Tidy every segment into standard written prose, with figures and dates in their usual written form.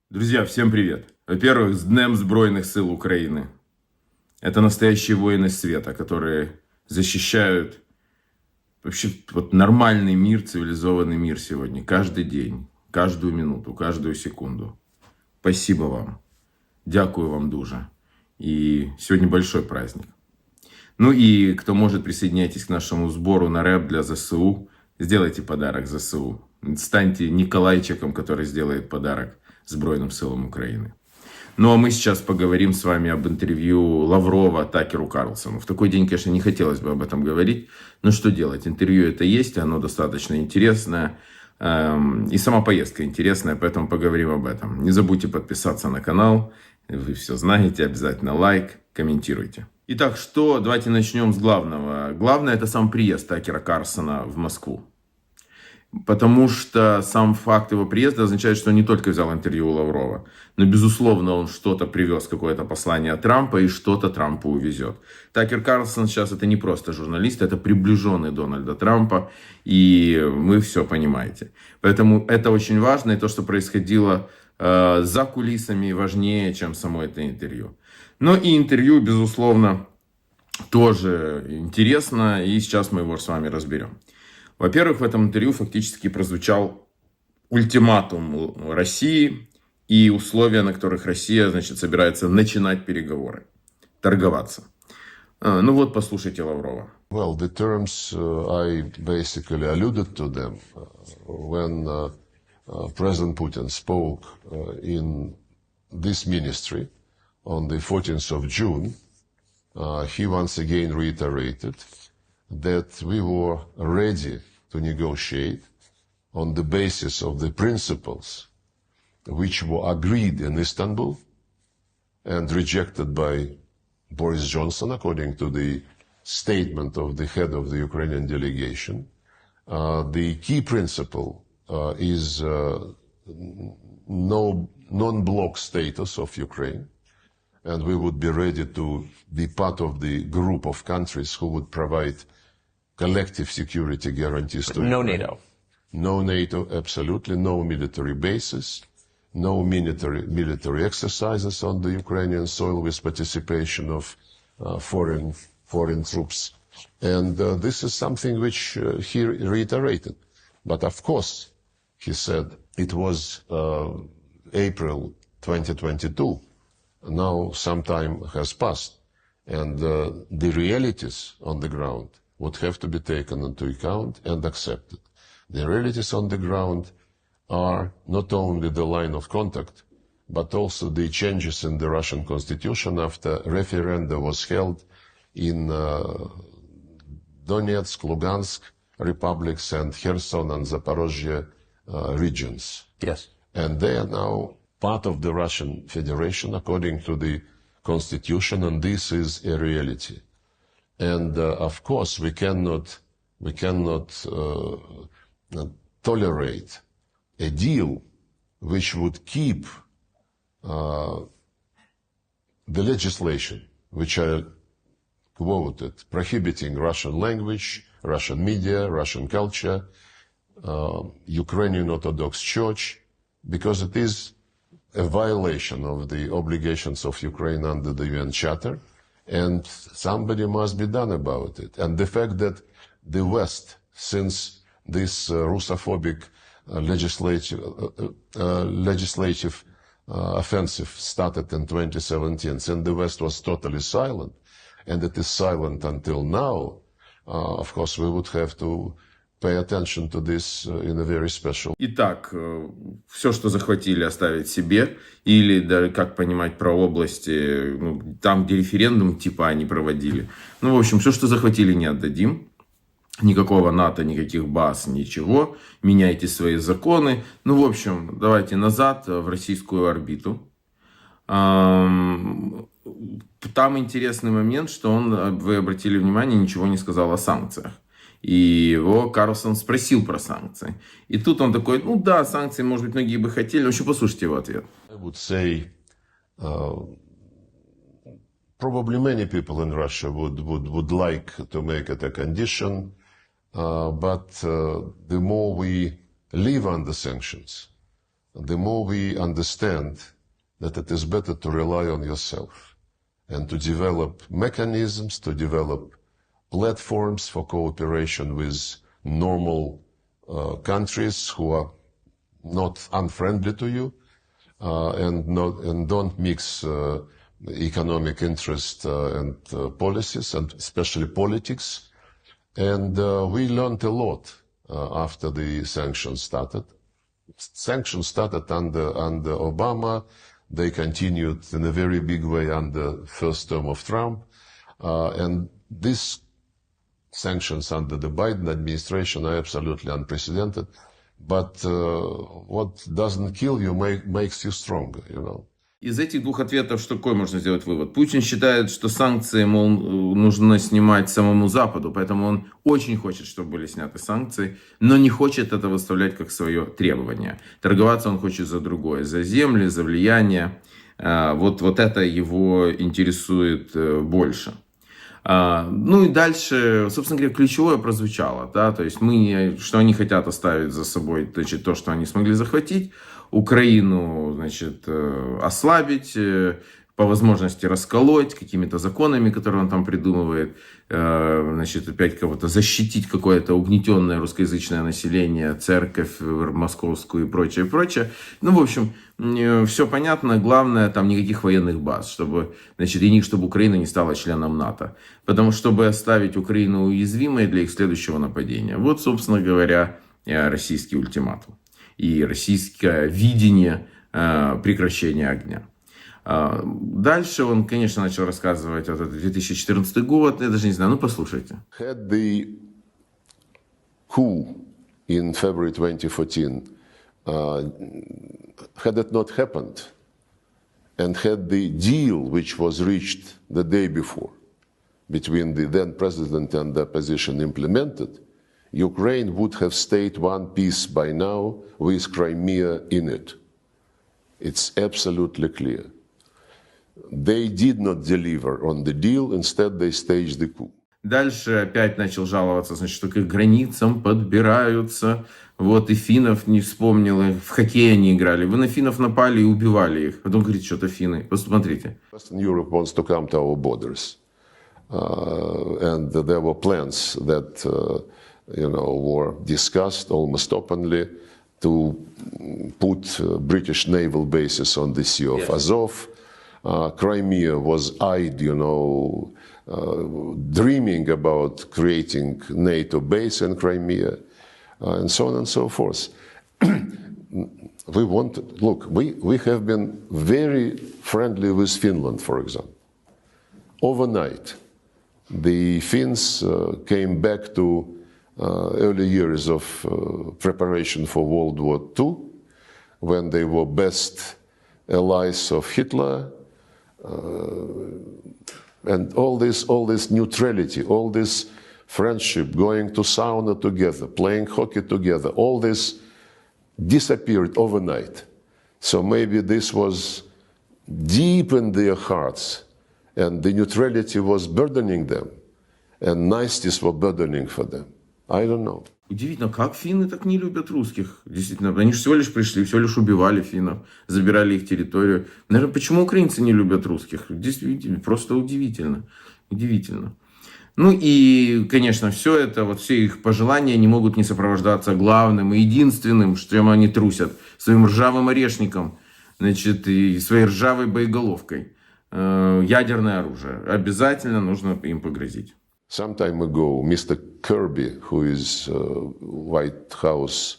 Друзья, всем привет! Во-первых, с Днем Збройных сил Украины. Это настоящие воины света, которые защищают вообще нормальный мир, цивилизованный мир сегодня. Каждый день, каждую минуту, каждую секунду. Спасибо вам. Дякую вам дуже. И сегодня большой праздник. Ну и кто может, присоединяйтесь к нашему сбору на рэп для ЗСУ. Сделайте подарок ЗСУ. Станьте Николайчиком, который сделает подарок Збройным силам Украины. Ну а мы сейчас поговорим с вами об интервью Лаврова Такеру Карлсону. В такой день, конечно, не хотелось бы об этом говорить, но что делать? Интервью это есть, оно достаточно интересное. И сама поездка интересная, поэтому поговорим об этом. Не забудьте подписаться на канал, вы все знаете, обязательно лайк, комментируйте. Итак, давайте начнем с главного. Главное это сам приезд Такера Карлсона в Москву. Потому что сам факт его приезда означает, что он не только взял интервью у Лаврова, но, безусловно, он что-то привез, какое-то послание от Трампа, и что-то Трампу увезет. Такер Карлсон сейчас это не просто журналист, это приближенный Дональда Трампа, и вы все понимаете. Поэтому это очень важно, и то, что происходило за кулисами, важнее, чем само это интервью. Но и интервью, безусловно, тоже интересно, и сейчас мы его с вами разберем. Во-первых, в этом интервью фактически прозвучал ультиматум России и условия, на которых Россия, собирается начинать переговоры, торговаться. Ну вот, послушайте Лаврова. Well, the terms I basically alluded to them when President Putin spoke in this ministry on the 14th of June. He once again reiterated that we were ready to negotiate on the basis of the principles which were agreed in Istanbul and rejected by Boris Johnson, according to the statement of the head of the Ukrainian delegation. The key principle is no non-block status of Ukraine, and we would be ready to be part of the group of countries who would provide collective security guarantees to No Ukraine. NATO. No NATO, absolutely. No military bases. No military exercises on the Ukrainian soil with participation of foreign troops. And this is something which he reiterated. But of course, he said it was April 2022. Now some time has passed. And the realities on the ground would have to be taken into account and accepted. The realities on the ground are not only the line of contact, but also the changes in the Russian constitution after referendum was held in Donetsk, Lugansk republics and Kherson and Zaporozhye regions. Yes. And they are now part of the Russian Federation according to the constitution, and this is a reality. And of course, we cannot tolerate a deal which would keep the legislation which I quoted, prohibiting Russian language, Russian media, Russian culture, Ukrainian Orthodox Church, because it is a violation of the obligations of Ukraine under the UN Charter. And somebody must be done about it. And the fact that the West, since this Russophobic legislative offensive started in 2017, since the West was totally silent, and it is silent until now, of course, we would have to pay attention to this in a very special. Итак, все, что захватили, оставить себе. Или, да, как понимать про области, там, где референдум типа они проводили. Ну, в общем, все, что захватили, не отдадим. Никакого НАТО, никаких баз, ничего. Меняйте свои законы. Ну, в общем, давайте назад в российскую орбиту. Там интересный момент, что вы обратили внимание, ничего не сказал о санкциях. И его Карлсон спросил про санкции. И тут он такой, ну да, санкции, может быть, многие бы хотели. Но еще послушайте его ответ. I would say, probably many people in Russia would like to make it a condition, but the more we live under sanctions, the more we understand that it is better to rely on yourself and to develop mechanisms, to develop platforms for cooperation with normal countries who are not unfriendly to you, and don't mix economic interest and policies, and especially politics. And we learned a lot after the sanctions started. Sanctions started under Obama. They continued in a very big way under first term of Trump. And these sanctions under the Biden administration are absolutely unprecedented. But what doesn't kill you makes you stronger, you know. Из этих двух ответов что какой можно сделать вывод? Путин считает, что санкции, мол, нужно снимать самому Западу, поэтому он очень хочет, чтобы были сняты санкции, но не хочет это выставлять как свое требование. Торговаться он хочет за другое, за земли, за влияние. Вот это его интересует больше. Ну и дальше, собственно говоря, ключевое прозвучало, да, то есть что они хотят оставить за собой, значит, то, что они смогли захватить, Украину, значит, ослабить, по возможности расколоть какими-то законами, которые он там придумывает, значит, опять кого-то защитить, какое-то угнетенное русскоязычное население, церковь московскую и прочее, прочее. Ну, в общем, все понятно. Главное, там никаких военных баз, чтобы, значит, чтобы Украина не стала членом НАТО. Потому что, чтобы оставить Украину уязвимой для их следующего нападения. Вот, собственно говоря, российский ультиматум. И российское видение прекращения огня. Дальше он, конечно, начал рассказывать вот этот 2014 год, я даже не знаю, ну послушайте. Had the coup in February 2014, had it not happened, and had the deal which was reached the day before between the then president and the opposition implemented, Ukraine would have stayed one piece by now with Crimea in it. It's absolutely clear. They did not deliver on the deal, instead they staged the coup. Дальше опять начал жаловаться, значит, что к их границам подбираются. Вот и финнов не вспомнил, в хоккей они играли. Вы на финнов напали и убивали их. Потом говорит, что-то финны. Посмотрите. Western Europe wants to come to our borders. And there were plans that, were discussed almost openly to put British naval bases on the Sea of Azov. Crimea was eyed, dreaming about creating NATO base in Crimea, and so on and so forth. We have been very friendly with Finland, for example. Overnight, the Finns came back to early years of preparation for World War II, when they were best allies of Hitler. And all this neutrality, all this friendship, going to sauna together, playing hockey together, all this disappeared overnight. So maybe this was deep in their hearts, and the neutrality was burdening them, and niceties were burdening for them. I don't know. Удивительно, как финны так не любят русских. Действительно, они же всего лишь пришли, всего лишь убивали финнов, забирали их территорию. Наверное, почему украинцы не любят русских? Действительно, просто удивительно. Удивительно. Ну и, конечно, все это, вот все их пожелания не могут не сопровождаться главным и единственным, чем они трусят, своим ржавым орешником, значит, и своей ржавой боеголовкой. Ядерное оружие. Обязательно нужно им погрозить. Some time ago, Mr. Kirby, who is White House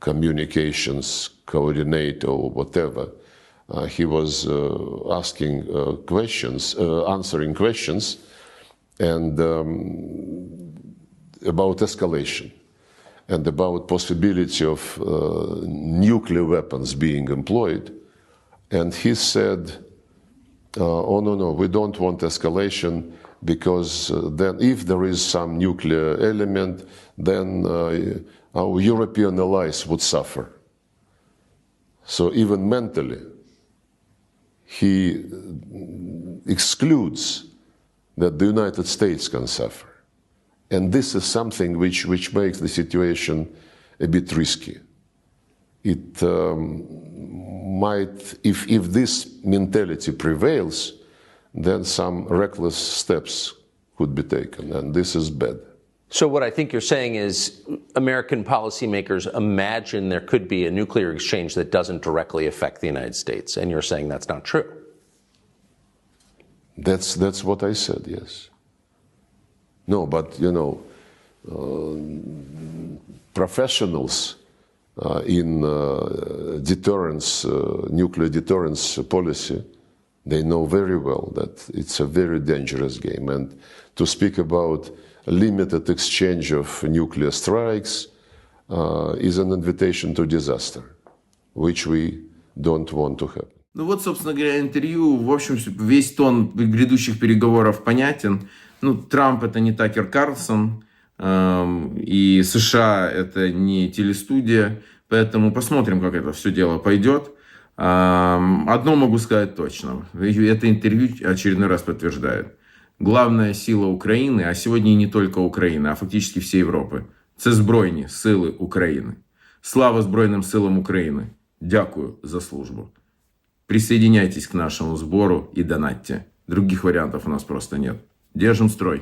communications coordinator or whatever, he was answering questions, and about escalation and about possibility of nuclear weapons being employed. And he said, oh no, we don't want escalation, because then if there is some nuclear element, then our European allies would suffer. So even mentally, he excludes that the United States can suffer. And this is something which makes the situation a bit risky. it might, if this mentality prevails, then some reckless steps could be taken, and this is bad. So what I think you're saying is American policymakers imagine there could be a nuclear exchange that doesn't directly affect the United States, and you're saying that's not true. That's what I said, yes. No, but, you know, professionals in deterrence, nuclear deterrence policy, they know very well that it's a very dangerous game. And to speak about a limited exchange of nuclear strikes is an invitation to disaster, which we don't want to happen. Ну вот, собственно говоря, интервью. В общем, весь тон грядущих переговоров понятен. Ну, Трамп — это не Такер Карлсон, и США — это не телестудия. Поэтому посмотрим, как это все дело пойдет. Одно могу сказать точно. Это интервью очередной раз подтверждает. Главная сила України, а сьогодні і не тільки України, а фактично всієї Європи – це Збройні сили України. Слава Збройним силам України! Дякую за службу. Присоединяйтесь к нашему сбору и донатьте. Других вариантов у нас просто нет. Держим строй.